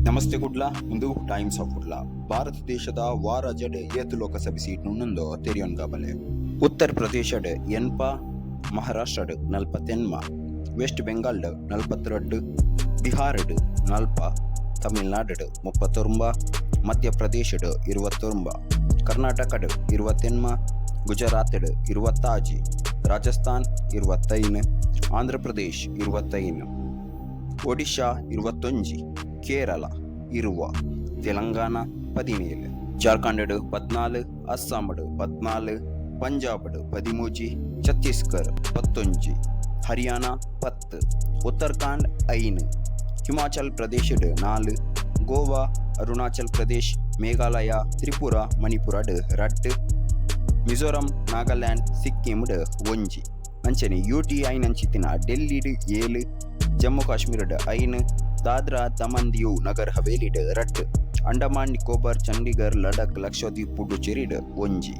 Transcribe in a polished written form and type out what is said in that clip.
ನಮಸ್ತೆ ಕುಡ್ಲ ಇಂದು times of Kudla. Bharat ದೇಶದ ವಾರ ಜಡ್ ಏತು ಲೋಕಸಭೆ ಸೀಟ್ ನುಣ್ಣಂದು ತೆರಿಯೊನ್ಗ ಬಲೆ. ಉತ್ತರ ಪ್ರದೇಶಡ್ ಎನ್ಪ, ಮಹಾರಾಷ್ಟ್ರಡ್ 41, ವೆಸ್ಟ್ ಬೆಂಗಾಲ್ಡ್ 42, ಬಿಹಾರಡ್ 40, ತಮಿಳ್ನಾಡಡ್ 39, ಮಧ್ಯಪ್ರದೇಶಡ್ 29, ಕರ್ನಾಟಕಡ್ 21, ಗುಜರಾತಡ್ 25, ರಾಜಸ್ಥಾನ್ 21, ಆಂಧ್ರ ಪ್ರದೇಶ್ 21, ಒಡಿಶಾ 21, ಕೇರಳ 20, ತೆಲಂಗಾಣ 17, ಜಾರ್ಖಂಡ್ 14, ಅಸ್ಸಾಂ 14, ಪಂಜಾಬ್ 13, ಛತ್ತೀಸ್ಗಢ 11, ಹರಿಯಾಣ 10, ಉತ್ತರಾಖಂಡ್ 5, ಹಿಮಾಚಲ್ ಪ್ರದೇಶ್ 4, ಗೋವಾ, ಅರುಣಾಚಲ್ ಪ್ರದೇಶ್, ಮೇಘಾಲಯ, ತ್ರಿಪುರ, ಮಣಿಪುರ 2, ಮಿಜೋರಾಂ, ನಾಗಾಲ್ಯಾಂಡ್, ಸಿಕ್ಕಿಂ 1. ಅಂಚನೆ UTI ನಂಚಿತ್ತಿನ ಡೆಲ್ಲಿ 7, ಜಮ್ಮು ಕಾಶ್ಮೀರ 5, ದಾದ್ರಾ ದಮನ್ ದಿಯು ನಗರ್ ಹವೇಲಿ 2, ಅಂಡಮಾನ್ ನಿಕೋಬಾರ್, ಚಂಡೀಗಢ, ಲಡಕ್, ಲಕ್ಷದ್ವೀಪ್, ಪುಡುಚೇರಿ 1.